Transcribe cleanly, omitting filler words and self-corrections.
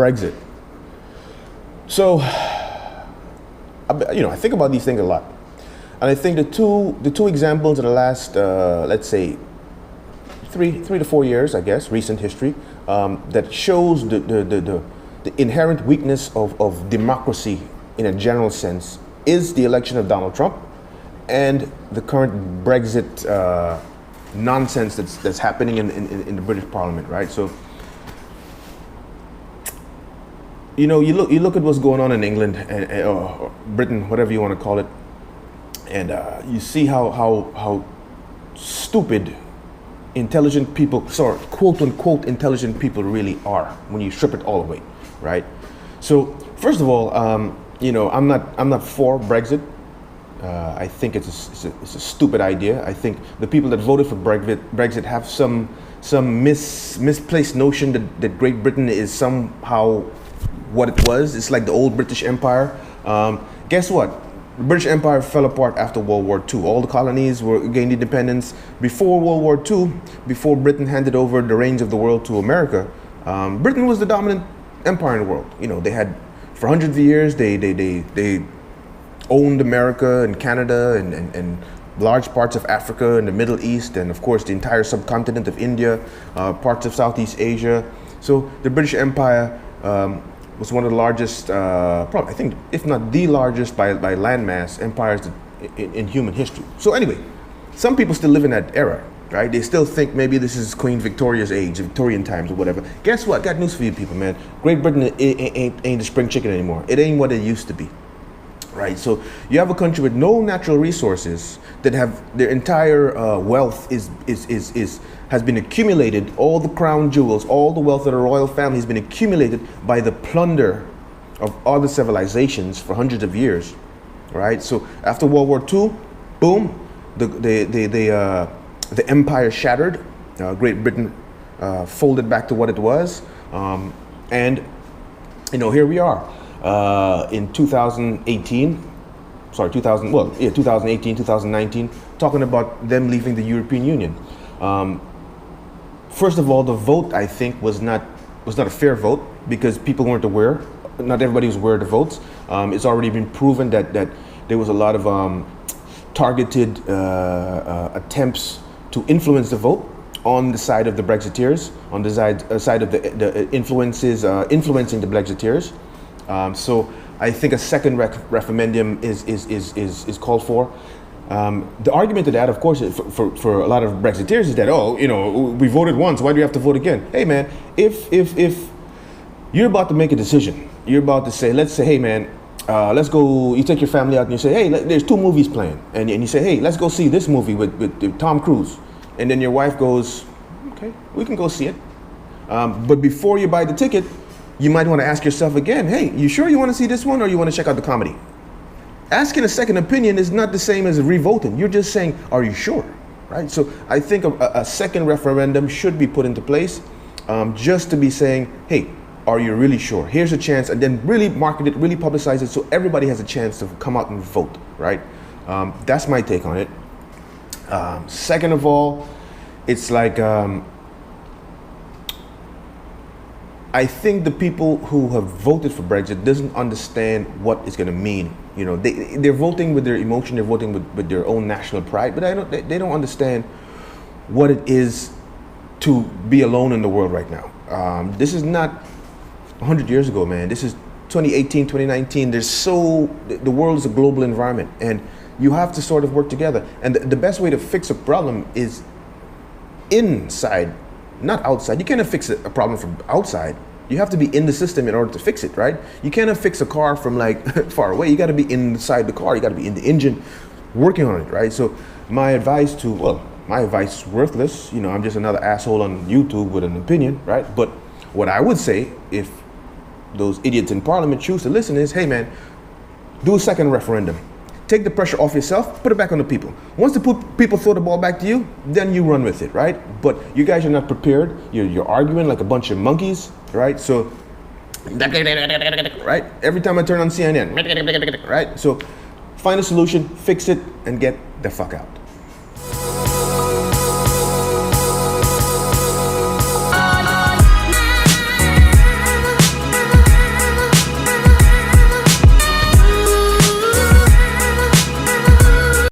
Brexit. So, I think about these things a lot. And I think the two examples of the last, let's say, three to 4 years, I guess, recent history, that shows the inherent weakness of democracy in a general sense is the election of Donald Trump and the current Brexit nonsense that's happening in the British Parliament, right? So, you look at what's going on in England or Britain, whatever you want to call it, and you see how stupid intelligent people, sorry, quote unquote intelligent people really are when you strip it all away, right? So first of all, I'm not for Brexit. I think it's a stupid idea. I think the people that voted for Brexit have some misplaced notion that Great Britain is somehow what it was. It's like the old British Empire. Guess what? The British Empire fell apart after World War II. All the colonies gained independence. Before World War II, before Britain handed over the reins of the world to America, Britain was the dominant empire in the world. They had, for hundreds of years, they owned America and Canada and large parts of Africa and the Middle East, and of course the entire subcontinent of India, parts of Southeast Asia. So the British Empire was one of the largest, probably, I think, if not the largest by landmass empires in human history. So anyway, some people still live in that era, right? They still think maybe this is Queen Victoria's age, Victorian times or whatever. Guess what? Got news for you people, man. Great Britain ain't the spring chicken anymore. It ain't what it used to be, right? So you have a country with no natural resources that have their entire wealth has been accumulated. All the crown jewels, all the wealth of the royal family has been accumulated by the plunder of other civilizations for hundreds of years, right? So after World War II, boom, the empire shattered. Great Britain folded back to what it was, and here we are in 2018. 2018, 2019, talking about them leaving the European Union. First of all, the vote, I think, was not a fair vote because people weren't aware. Not everybody was aware of the votes. It's already been proven that there was a lot of targeted attempts to influence the vote on the side of the Brexiteers, on the side of the influencing the Brexiteers. So I think a second referendum is called for. The argument to that, of course, for a lot of Brexiteers is that, we voted once, why do you have to vote again? Hey man, if you're about to make a decision, you're about to say, let's say, hey man, let's go, you take your family out and you say, hey, there's 2 movies playing. And you say, hey, let's go see this movie with Tom Cruise. And then your wife goes, okay, we can go see it. But before you buy the ticket, you might want to ask yourself again, hey, you sure you want to see this one or you want to check out the comedy? Asking a second opinion is not the same as revoting. You're just saying, are you sure? Right? So I think a second referendum should be put into place just to be saying, hey, are you really sure? Here's a chance, and then really market it, really publicize it so everybody has a chance to come out and vote, right? That's my take on it. Second of all, it's like, I think the people who have voted for Brexit doesn't understand what it's going to mean. They're voting with their emotion, they're voting with their own national pride, but they don't understand what it is to be alone in the world right now. This is not 100 years ago, man. This is 2018, 2019. The world is a global environment, and you have to sort of work together. And the best way to fix a problem is inside, not outside. You cannot fix a problem from outside. You have to be in the system in order to fix it, right? You cannot fix a car from far away. You got to be inside the car. You got to be in the engine, working on it, right? So my advice is worthless. I'm just another asshole on YouTube with an opinion, right? But what I would say, if those idiots in Parliament choose to listen, is, hey man, do a second referendum. Take the pressure off yourself, put it back on the people. Once the people throw the ball back to you, then you run with it, right? But you guys are not prepared. You're arguing like a bunch of monkeys, right? So, right? Every time I turn on CNN, right? So find a solution, fix it, and get the fuck out.